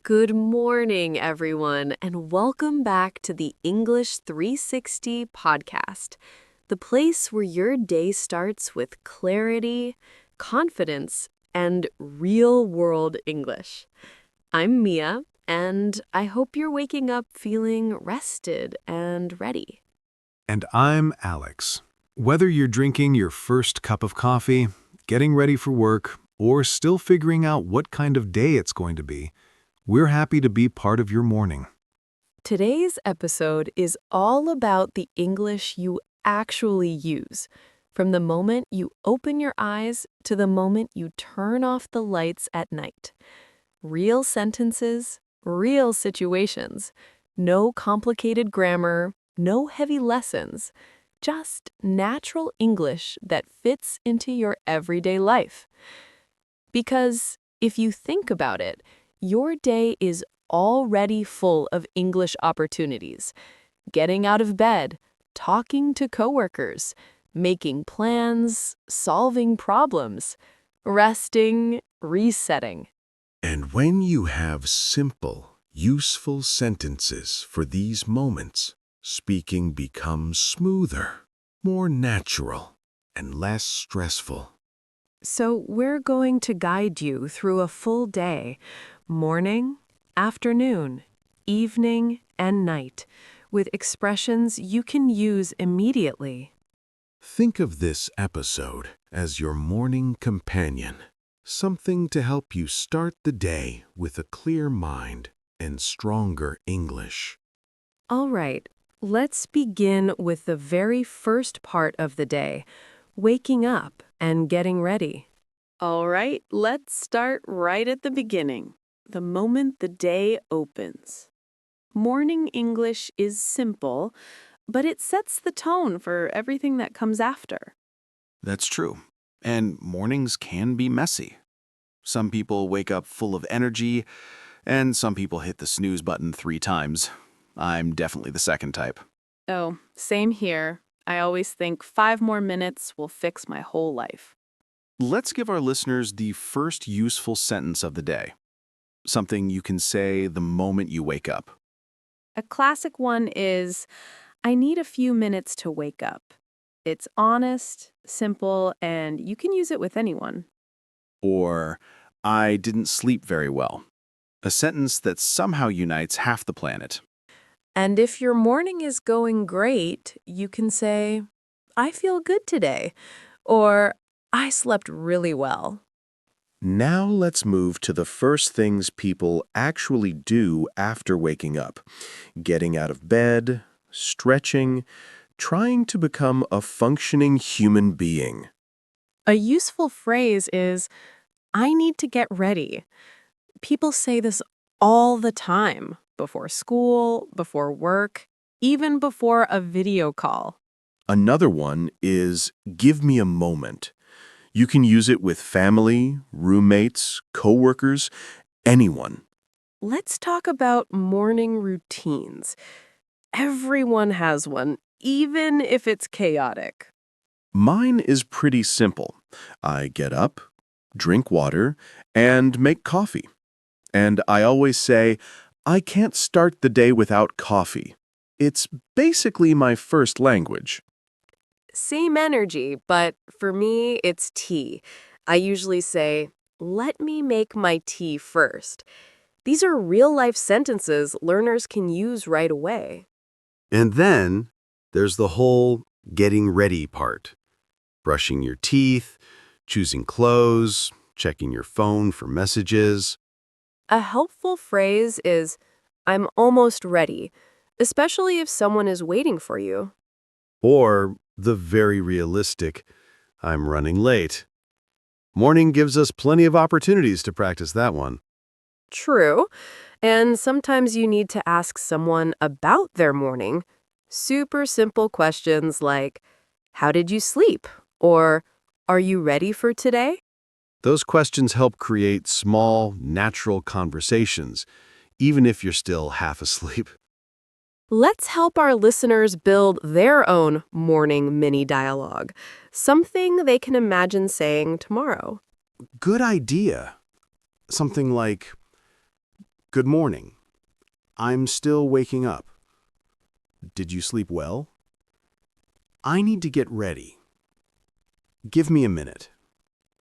Good morning, everyone, and welcome back to the English 360 podcast, the place where your day starts with clarity, confidence, and real-world English. I'm Mia, and I hope you're waking up feeling rested and ready. And I'm Alex. Whether you're drinking your first cup of coffee, getting ready for work, or still figuring out what kind of day it's going to be, we're happy to be part of your morning. Today's episode is all about the English you actually use, from the moment you open your eyes to the moment you turn off the lights at night. Real sentences, real situations, no complicated grammar, no heavy lessons, just natural English that fits into your everyday life. Because if you think about it, your day is already full of English opportunities. Getting out of bed, talking to coworkers, making plans, solving problems, resting, resetting. And when you have simple, useful sentences for these moments, speaking becomes smoother, more natural, and less stressful. So we're going to guide you through a full day, morning, afternoon, evening, and night, with expressions you can use immediately. Think of this episode as your morning companion, something to help you start the day with a clear mind and stronger English. All right, let's begin with the very first part of the day, waking up and getting ready. All right, let's start right at the beginning, the moment the day opens. Morning English is simple, but it sets the tone for everything that comes after. That's true. And mornings can be messy. Some people wake up full of energy, and some people hit the snooze button 3 times. I'm definitely the second type. Oh, same here. I always think 5 more minutes will fix my whole life. Let's give our listeners the first useful sentence of the day. Something you can say the moment you wake up. A classic one is, I need a few minutes to wake up. It's honest, simple, and you can use it with anyone. Or, I didn't sleep very well. A sentence that somehow unites half the planet. And if your morning is going great, you can say, I feel good today, or I slept really well. Now let's move to the first things people actually do after waking up. Getting out of bed, stretching, trying to become a functioning human being. A useful phrase is, I need to get ready. People say this all the time, before school, before work, even before a video call. Another one is give me a moment. You can use it with family, roommates, coworkers, anyone. Let's talk about morning routines. Everyone has one, even if it's chaotic. Mine is pretty simple. I get up, drink water, and make coffee. And I always say, I can't start the day without coffee. It's basically my first language. Same energy, but for me, it's tea. I usually say, let me make my tea first. These are real-life sentences learners can use right away. And then there's the whole getting ready part. Brushing your teeth, choosing clothes, checking your phone for messages. A helpful phrase is, I'm almost ready, especially if someone is waiting for you. Or the very realistic, I'm running late. Morning gives us plenty of opportunities to practice that one. True, and sometimes you need to ask someone about their morning. Super simple questions like, how did you sleep? Or, are you ready for today? Those questions help create small, natural conversations, even if you're still half asleep. Let's help our listeners build their own morning mini dialogue, something they can imagine saying tomorrow. Good idea. Something like, Good morning. I'm still waking up. Did you sleep well? I need to get ready. Give me a minute.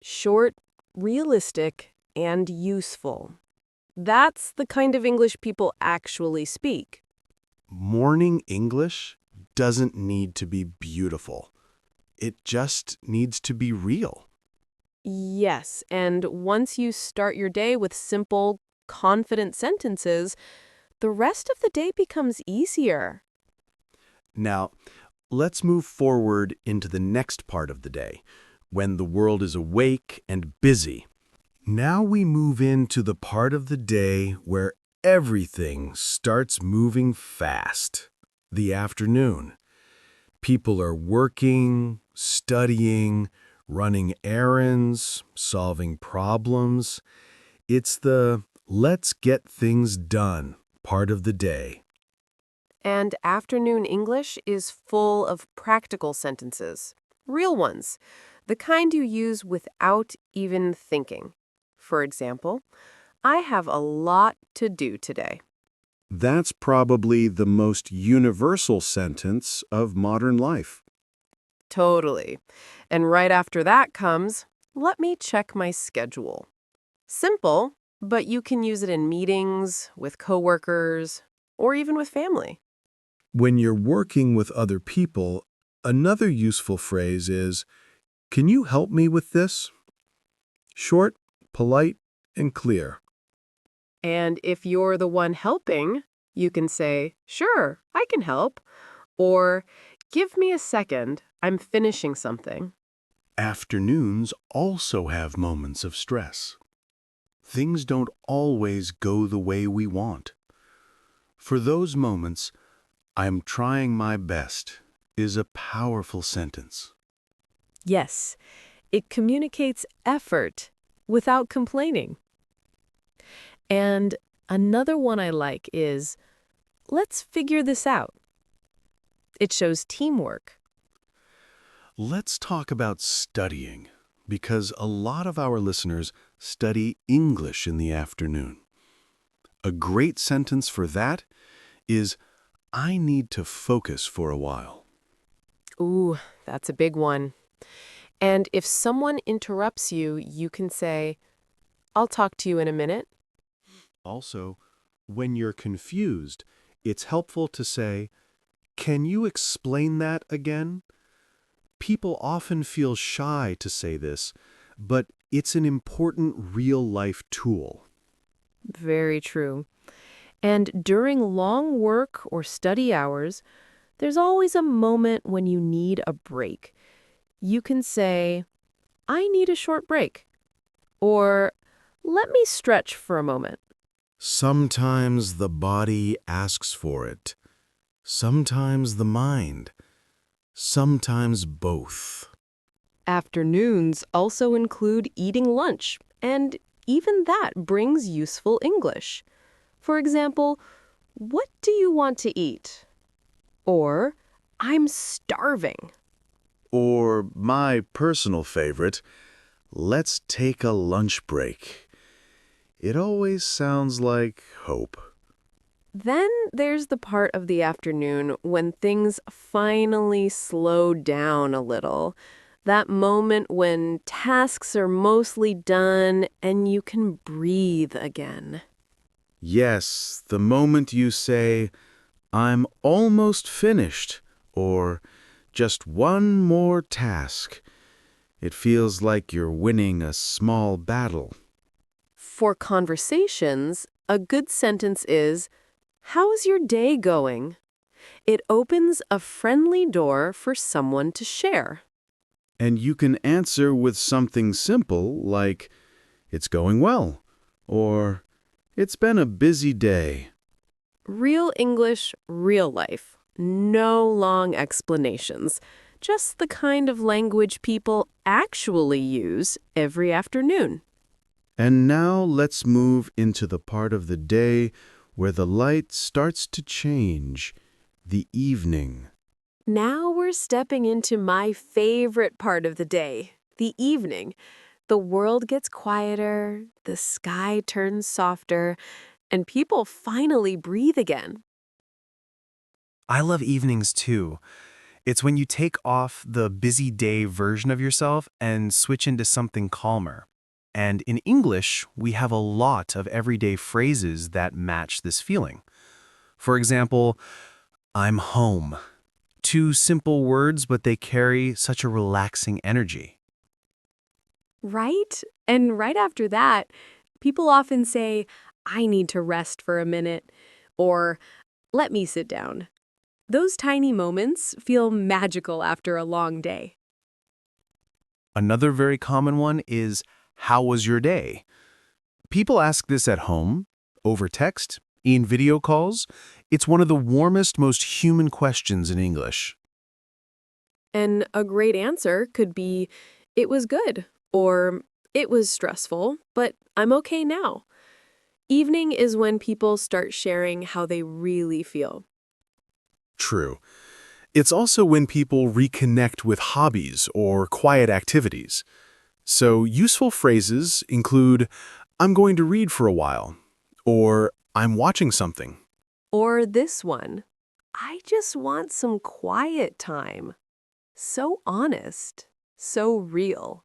Short, realistic, and useful. That's the kind of English people actually speak. Morning English doesn't need to be beautiful. It just needs to be real. Yes, and once you start your day with simple, confident sentences, the rest of the day becomes easier. Now, let's move forward into the next part of the day, when the world is awake and busy. Now we move into the part of the day where everything starts moving fast. The afternoon. People are working, studying, running errands, solving problems. It's the let's get things done part of the day. And afternoon English is full of practical sentences, real ones, the kind you use without even thinking. For example, I have a lot to do today. That's probably the most universal sentence of modern life. Totally. And right after that comes, let me check my schedule. Simple, but you can use it in meetings, with coworkers, or even with family. When you're working with other people, another useful phrase is, "Can you help me with this?" Short, polite, and clear. And if you're the one helping, you can say, sure, I can help. Or, give me a second, I'm finishing something. Afternoons also have moments of stress. Things don't always go the way we want. For those moments, "I'm trying my best" is a powerful sentence. Yes, it communicates effort without complaining. And another one I like is, let's figure this out. It shows teamwork. Let's talk about studying, because a lot of our listeners study English in the afternoon. A great sentence for that is, "I need to focus for a while." Ooh, that's a big one. And if someone interrupts you, you can say, I'll talk to you in a minute. Also, when you're confused, it's helpful to say, "Can you explain that again?" People often feel shy to say this, but it's an important real-life tool. Very true. And during long work or study hours, there's always a moment when you need a break. You can say, I need a short break. Or, let me stretch for a moment. Sometimes the body asks for it. Sometimes the mind. Sometimes both. Afternoons also include eating lunch, and even that brings useful English. For example, what do you want to eat? Or, I'm starving. Or my personal favorite, "Let's take a lunch break." It always sounds like hope. Then there's the part of the afternoon when things finally slow down a little. That moment when tasks are mostly done and you can breathe again. Yes, the moment you say, "I'm almost finished," or "just one more task," it feels like you're winning a small battle. For conversations, a good sentence is, how's your day going? It opens a friendly door for someone to share. And you can answer with something simple like, "It's going well," or "It's been a busy day." Real English, real life. No long explanations. Just the kind of language people actually use every afternoon. And now let's move into the part of the day where the light starts to change, the evening. Now we're stepping into my favorite part of the day, the evening. The world gets quieter, the sky turns softer, and people finally breathe again. I love evenings too. It's when you take off the busy day version of yourself and switch into something calmer. And in English, we have a lot of everyday phrases that match this feeling. For example, I'm home. Two simple words, but they carry such a relaxing energy. Right? And right after that, people often say, I need to rest for a minute, or let me sit down. Those tiny moments feel magical after a long day. Another very common one is, how was your day? People ask this at home, over text, in video calls. It's one of the warmest, most human questions in English. And a great answer could be, it was good, or it was stressful, but I'm okay now. Evening is when people start sharing how they really feel. True. It's also when people reconnect with hobbies or quiet activities. So useful phrases include, I'm going to read for a while, or I'm watching something. Or this one, I just want some quiet time. So honest, so real.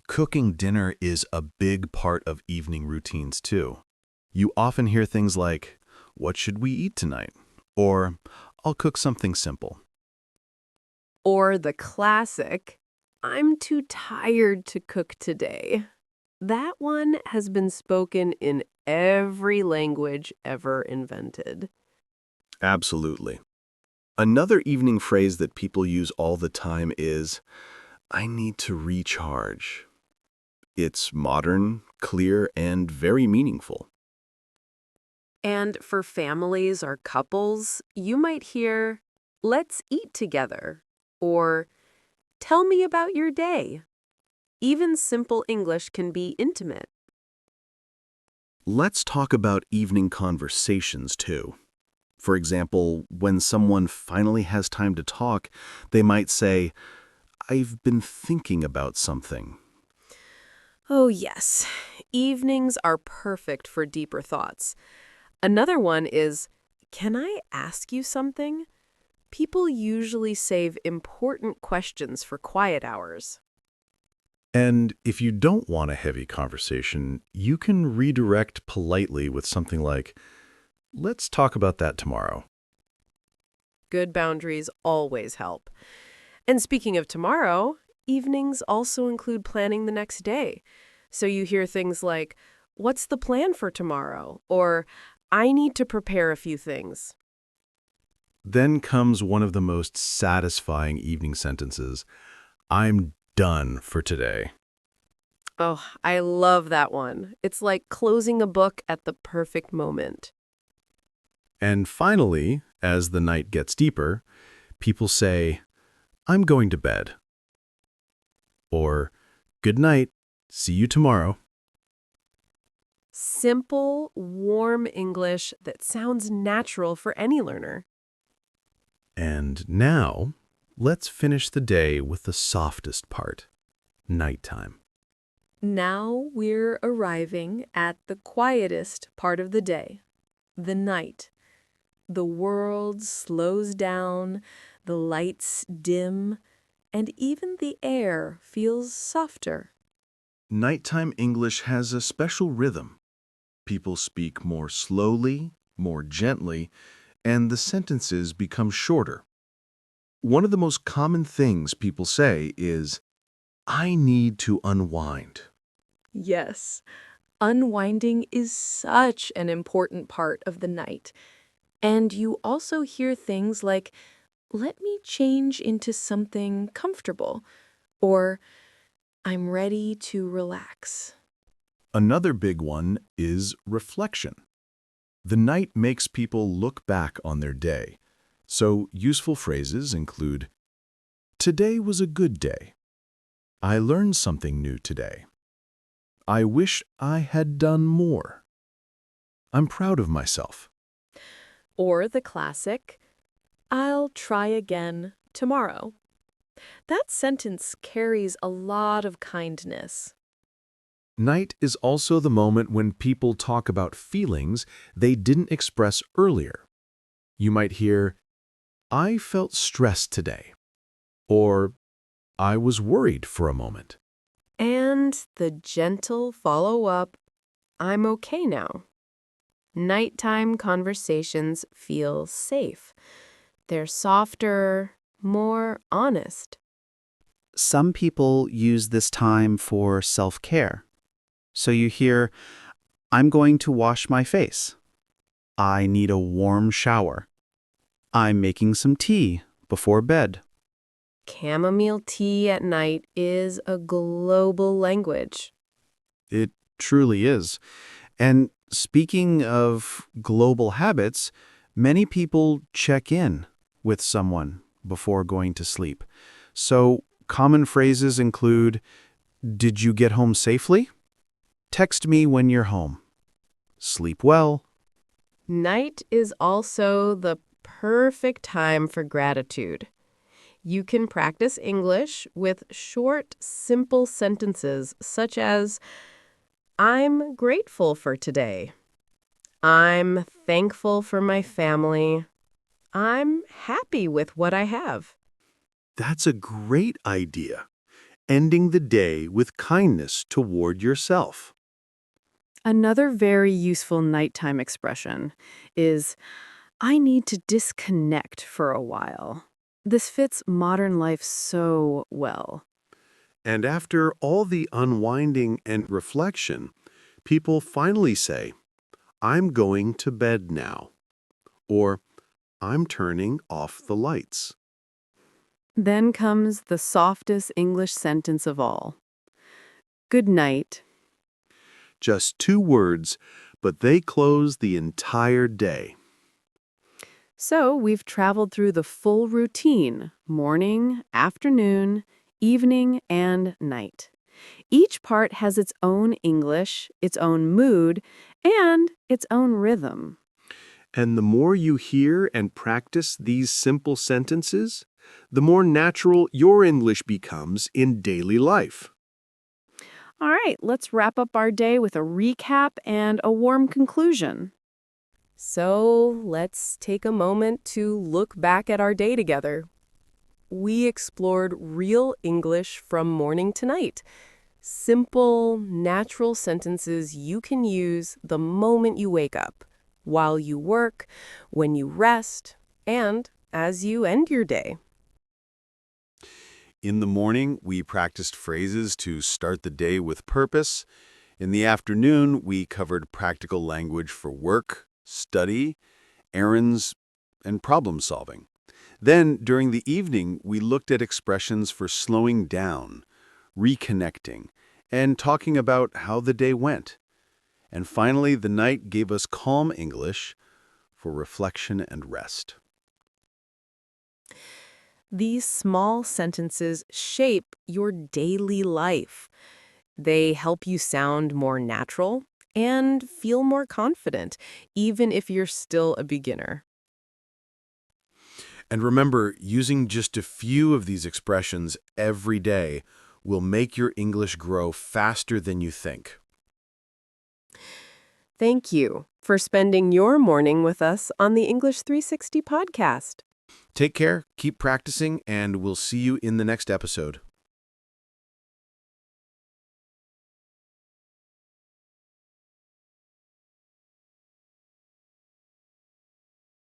Cooking dinner is a big part of evening routines too. You often hear things like, what should we eat tonight? Or, I'll cook something simple. Or the classic, I'm too tired to cook today. That one has been spoken in every language ever invented. Absolutely. Another evening phrase that people use all the time is, I need to recharge. It's modern, clear, and very meaningful. And for families or couples, you might hear, let's eat together, or tell me about your day. Even simple English can be intimate. Let's talk about evening conversations too. For example, when someone finally has time to talk, they might say, I've been thinking about something. Oh, yes. Evenings are perfect for deeper thoughts. Another one is, can I ask you something? People usually save important questions for quiet hours. And if you don't want a heavy conversation, you can redirect politely with something like, let's talk about that tomorrow. Good boundaries always help. And speaking of tomorrow, evenings also include planning the next day. So you hear things like, what's the plan for tomorrow? Or, I need to prepare a few things. Then comes one of the most satisfying evening sentences, I'm done for today. Oh, I love that one. It's like closing a book at the perfect moment. And finally, as the night gets deeper, people say, I'm going to bed. Or, good night, see you tomorrow. Simple, warm English that sounds natural for any learner. And now, let's finish the day with the softest part, nighttime. Now we're arriving at the quietest part of the day, the night. The world slows down, the lights dim, and even the air feels softer. Nighttime English has a special rhythm. People speak more slowly, more gently, and the sentences become shorter. One of the most common things people say is, I need to unwind. Yes, unwinding is such an important part of the night. And you also hear things like, let me change into something comfortable, or I'm ready to relax. Another big one is reflection. The night makes people look back on their day. So useful phrases include, today was a good day. I learned something new today. I wish I had done more. I'm proud of myself. Or the classic, I'll try again tomorrow. That sentence carries a lot of kindness. Night is also the moment when people talk about feelings they didn't express earlier. You might hear, "I felt stressed today," or "I was worried for a moment." And the gentle follow-up, "I'm okay now." Nighttime conversations feel safe. They're softer, more honest. Some people use this time for self-care. So you hear, I'm going to wash my face. I need a warm shower. I'm making some tea before bed. Chamomile tea at night is a global language. It truly is. And speaking of global habits, many people check in with someone before going to sleep. So common phrases include, "Did you get home safely?" "Text me when you're home." "Sleep well." Night is also the perfect time for gratitude. You can practice English with short, simple sentences such as, "I'm grateful for today." "I'm thankful for my family." "I'm happy with what I have." That's a great idea. Ending the day with kindness toward yourself. Another very useful nighttime expression is, I need to disconnect for a while. This fits modern life so well. And after all the unwinding and reflection, people finally say, "I'm going to bed now," or "I'm turning off the lights." Then comes the softest English sentence of all. Good night. Just 2 words, but they close the entire day. So we've traveled through the full routine, morning, afternoon, evening, and night. Each part has its own English, its own mood, and its own rhythm. And the more you hear and practice these simple sentences, the more natural your English becomes in daily life. All right, let's wrap up our day with a recap and a warm conclusion. So let's take a moment to look back at our day together. We explored real English from morning to night. Simple, natural sentences you can use the moment you wake up, while you work, when you rest, and as you end your day. In the morning, we practiced phrases to start the day with purpose. In the afternoon, we covered practical language for work, study, errands, and problem solving. Then, during the evening, we looked at expressions for slowing down, reconnecting, and talking about how the day went. And finally, the night gave us calm English for reflection and rest. These small sentences shape your daily life. They help you sound more natural and feel more confident, even if you're still a beginner. And remember, using just a few of these expressions every day will make your English grow faster than you think. Thank you for spending your morning with us on the English 360 podcast. Take care, keep practicing, and we'll see you in the next episode.